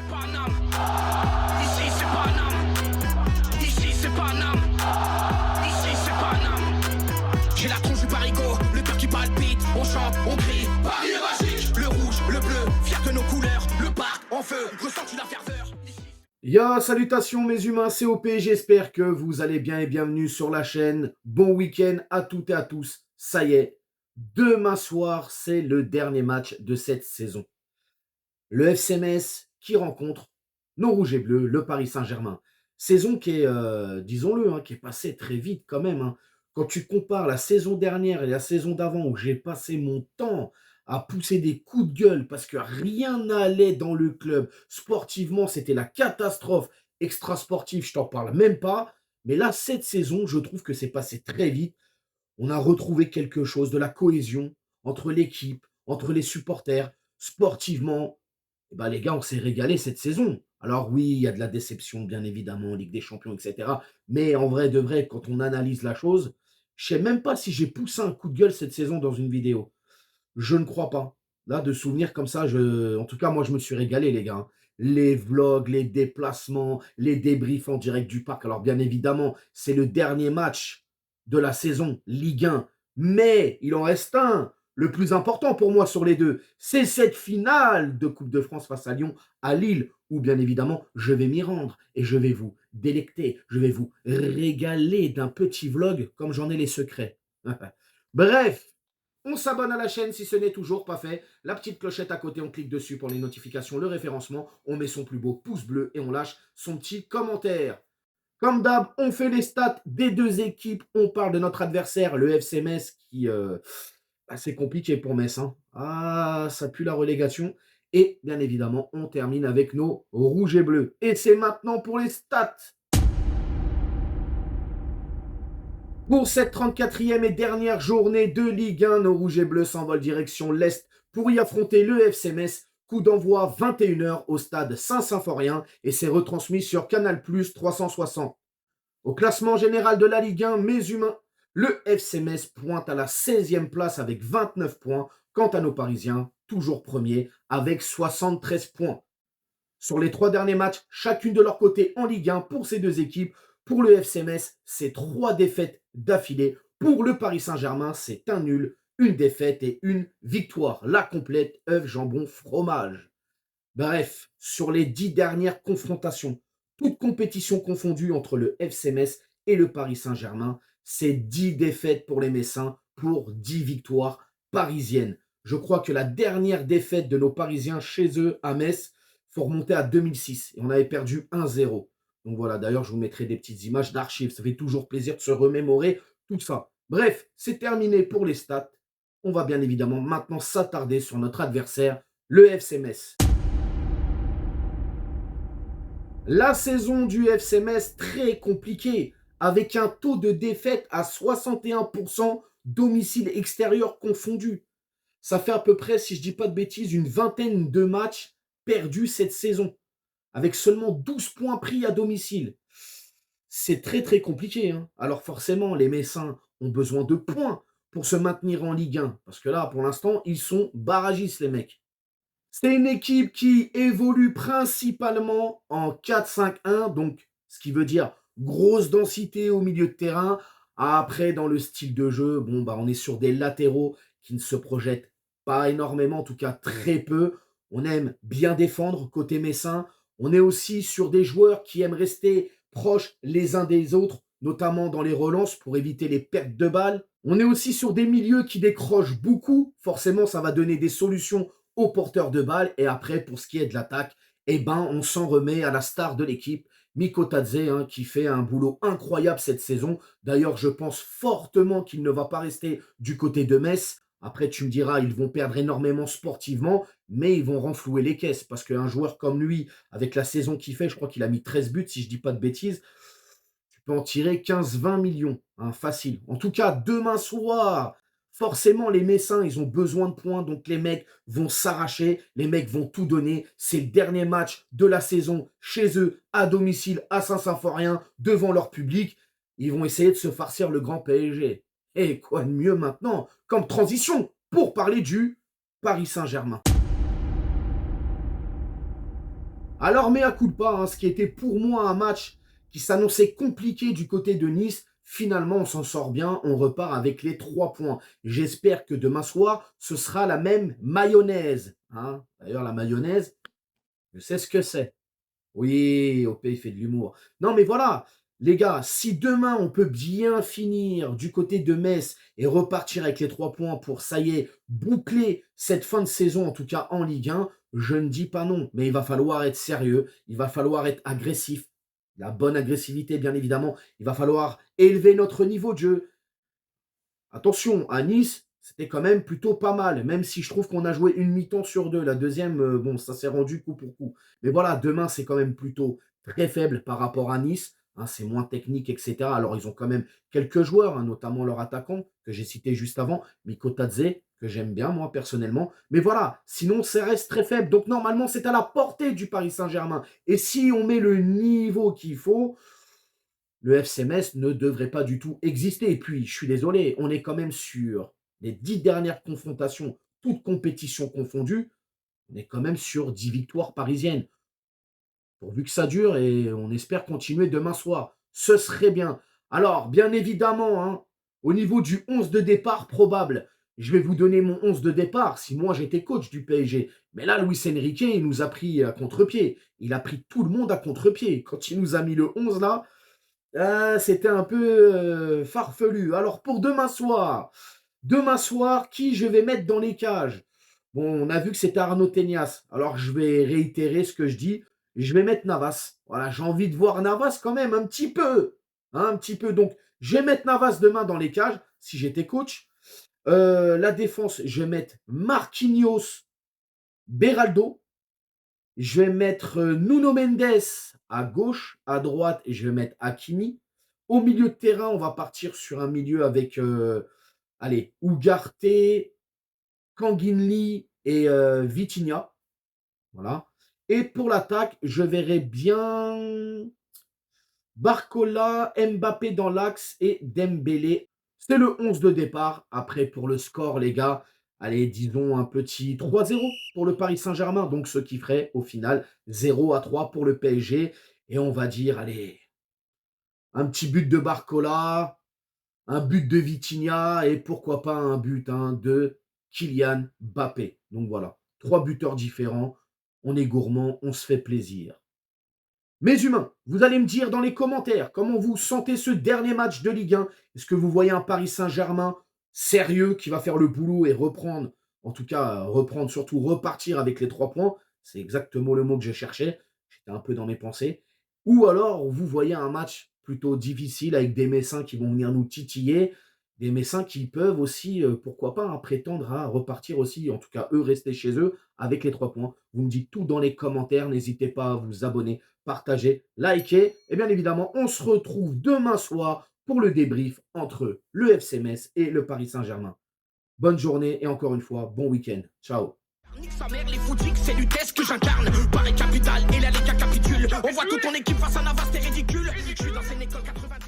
Paname. Ici c'est Paname. Ici c'est Paname. Ici c'est Paname. J'ai la tronche du parigo, le cœur qui palpite. On chante, on crie, Paris est magique. Le rouge, le bleu, fier de nos couleurs. Le parc en feu, ressens-tu la ferveur? Yo, salutations mes humains, c'est OP, j'espère que vous allez bien et bienvenue sur la chaîne. Bon week-end à toutes et à tous. Ça y est, demain soir, c'est le dernier match de cette saison. Le FC Metz qui rencontre nos rouges et bleus, le Paris Saint-Germain. Saison qui est, disons-le, qui est passée très vite quand même. Quand tu compares la saison dernière et la saison d'avant où j'ai passé mon temps à pousser des coups de gueule parce que rien n'allait dans le club. Sportivement, c'était la catastrophe. Extra-sportif, je t'en parle même pas. Mais là, cette saison, je trouve que c'est passé très vite. On a retrouvé quelque chose, de la cohésion entre l'équipe, entre les supporters. Sportivement, eh ben, les gars, on s'est régalé cette saison. Alors oui, il y a de la déception, bien évidemment, Ligue des Champions, etc. Mais en vrai de vrai, quand on analyse la chose, je ne sais même pas si j'ai poussé un coup de gueule cette saison dans une vidéo. Je ne crois pas. Là, de souvenirs comme ça, en tout cas, moi, je me suis régalé, les gars. Les vlogs, les déplacements, les débriefs en direct du parc. Alors, bien évidemment, c'est le dernier match de la saison Ligue 1. Mais il en reste un, le plus important pour moi sur les deux. C'est cette finale de Coupe de France face à Lyon, à Lille, où, bien évidemment, je vais m'y rendre et je vais vous délecter. Je vais vous régaler d'un petit vlog comme j'en ai les secrets. Bref. On s'abonne à la chaîne si ce n'est toujours pas fait. La petite clochette à côté, on clique dessus pour les notifications, le référencement. On met son plus beau pouce bleu et on lâche son petit commentaire. Comme d'hab, on fait les stats des deux équipes. On parle de notre adversaire, le FC Metz, qui c'est compliqué pour Metz. Ah, ça pue la relégation. Et bien évidemment, on termine avec nos rouges et bleus. Et c'est maintenant pour les stats. Pour cette 34e et dernière journée de Ligue 1, nos rouges et bleus s'envolent direction l'Est pour y affronter le FC Metz. Coup d'envoi 21h au stade Saint-Symphorien et c'est retransmis sur Canal+ 360. Au classement général de la Ligue 1, mes humains, le FC Metz pointe à la 16e place avec 29 points. Quant à nos Parisiens, toujours premiers avec 73 points. Sur les 3 derniers matchs, chacune de leur côté en Ligue 1 pour ces deux équipes. Pour le FC Metz, c'est 3 défaites d'affilée. Pour le Paris Saint-Germain, c'est un nul, une défaite et une victoire. La complète, œuf, jambon, fromage. Bref, sur les 10 dernières confrontations, toutes compétitions confondues entre le FC Metz et le Paris Saint-Germain, c'est 10 défaites pour les Messins pour 10 victoires parisiennes. Je crois que la dernière défaite de nos Parisiens chez eux à Metz, faut remonter à 2006 et on avait perdu 1-0. Donc voilà, d'ailleurs, je vous mettrai des petites images d'archives. Ça fait toujours plaisir de se remémorer tout ça. Bref, c'est terminé pour les stats. On va bien évidemment maintenant s'attarder sur notre adversaire, le FC Metz. La saison du FC Metz très compliquée, avec un taux de défaite à 61%, domicile extérieur confondu. Ça fait à peu près, si je ne dis pas de bêtises, une vingtaine de matchs perdus cette saison, avec seulement 12 points pris à domicile. C'est très très compliqué. Alors forcément, les Messins ont besoin de points pour se maintenir en Ligue 1, parce que là, pour l'instant, ils sont barragistes, les mecs. C'est une équipe qui évolue principalement en 4-5-1, donc ce qui veut dire grosse densité au milieu de terrain. Après, dans le style de jeu, on est sur des latéraux qui ne se projettent pas énormément, en tout cas très peu. On aime bien défendre côté messin. On est aussi sur des joueurs qui aiment rester proches les uns des autres, notamment dans les relances pour éviter les pertes de balles. On est aussi sur des milieux qui décrochent beaucoup. Forcément, ça va donner des solutions aux porteurs de balles. Et après, pour ce qui est de l'attaque, on s'en remet à la star de l'équipe, Miko Tadze, qui fait un boulot incroyable cette saison. D'ailleurs, je pense fortement qu'il ne va pas rester du côté de Metz. Après, tu me diras, ils vont perdre énormément sportivement, mais ils vont renflouer les caisses. Parce qu'un joueur comme lui, avec la saison qu'il fait, je crois qu'il a mis 13 buts, si je ne dis pas de bêtises, tu peux en tirer 15-20 millions, facile. En tout cas, demain soir, forcément, les Messins, ils ont besoin de points, donc les mecs vont s'arracher, les mecs vont tout donner. C'est le dernier match de la saison chez eux, à domicile, à Saint-Symphorien, devant leur public. Ils vont essayer de se farcir le grand PSG. Et quoi de mieux maintenant comme transition pour parler du Paris Saint-Germain. Alors, mea culpa, hein, ce qui était pour moi un match qui s'annonçait compliqué du côté de Nice, finalement, on s'en sort bien, on repart avec les 3 points. J'espère que demain soir, ce sera la même mayonnaise. Hein. D'ailleurs, la mayonnaise, je sais ce que c'est. Oui, OP, il fait de l'humour. Non, mais voilà, les gars, si demain on peut bien finir du côté de Metz et repartir avec les 3 points pour, ça y est, boucler cette fin de saison, en tout cas en Ligue 1, je ne dis pas non. Mais il va falloir être sérieux, il va falloir être agressif. La bonne agressivité, bien évidemment. Il va falloir élever notre niveau de jeu. Attention, à Nice, c'était quand même plutôt pas mal, même si je trouve qu'on a joué une mi-temps sur deux. La deuxième, bon, ça s'est rendu coup pour coup. Mais voilà, demain, c'est quand même plutôt très faible par rapport à Nice. Hein, c'est moins technique, etc. Alors, ils ont quand même quelques joueurs, hein, notamment leur attaquant, que j'ai cité juste avant, Miko Tadze, que j'aime bien, moi, personnellement. Mais voilà, sinon, ça reste très faible. Donc, normalement, c'est à la portée du Paris Saint-Germain. Et si on met le niveau qu'il faut, le FC Metz ne devrait pas du tout exister. Et puis, je suis désolé, on est quand même sur les 10 dernières confrontations, toutes compétitions confondues, on est quand même sur 10 victoires parisiennes. Pourvu que ça dure et on espère continuer demain soir. Ce serait bien. Alors, bien évidemment, hein, au niveau du 11 de départ probable, je vais vous donner mon 11 de départ si moi j'étais coach du PSG. Mais là, Luis Enrique, il nous a pris à contre-pied. Il a pris tout le monde à contre-pied. Quand il nous a mis le 11 là, c'était un peu farfelu. Alors pour demain soir, qui je vais mettre dans les cages? Bon, on a vu que c'était Arnaud Tenias. Alors je vais réitérer ce que je dis. Je vais mettre Navas. Voilà, j'ai envie de voir Navas quand même un petit peu. Hein, un petit peu. Donc, je vais mettre Navas demain dans les cages, si j'étais coach. La défense, je vais mettre Marquinhos, Beraldo. Je vais mettre Nuno Mendes à gauche, à droite, et je vais mettre Hakimi. Au milieu de terrain, on va partir sur un milieu avec, allez, Ugarte, Kanginli et Vitinha. Voilà. Et pour l'attaque, je verrai bien Barcola, Mbappé dans l'axe et Dembélé. C'est le 11 de départ. Après, pour le score, les gars, allez, disons un petit 3-0 pour le Paris Saint-Germain. Donc, ce qui ferait au final 0-3 pour le PSG. Et on va dire, allez, un petit but de Barcola, un but de Vitinha et pourquoi pas un but de Kylian Mbappé. Donc voilà, 3 buteurs différents. On est gourmand, on se fait plaisir. Mes humains, vous allez me dire dans les commentaires comment vous sentez ce dernier match de Ligue 1. Est-ce que vous voyez un Paris Saint-Germain sérieux qui va faire le boulot et reprendre, en tout cas reprendre, surtout repartir avec les 3 points? C'est exactement le mot que je cherchais. J'étais un peu dans mes pensées. Ou alors vous voyez un match plutôt difficile avec des Messins qui vont venir nous titiller, des Messins qui peuvent aussi, pourquoi pas, prétendre à repartir aussi, en tout cas eux rester chez eux avec les 3 points. Vous me dites tout dans les commentaires, n'hésitez pas à vous abonner, partager, liker. Et bien évidemment, on se retrouve demain soir pour le débrief entre le FC Metz et le Paris Saint-Germain. Bonne journée et encore une fois, bon week-end. Ciao. Nique sa mère, les foutiques, c'est l'UTES que j'incarne. Paris capitale et la Liga capitule. On voit toute ton équipe face à Navas, t'es ridicule. Je suis dans une école 90.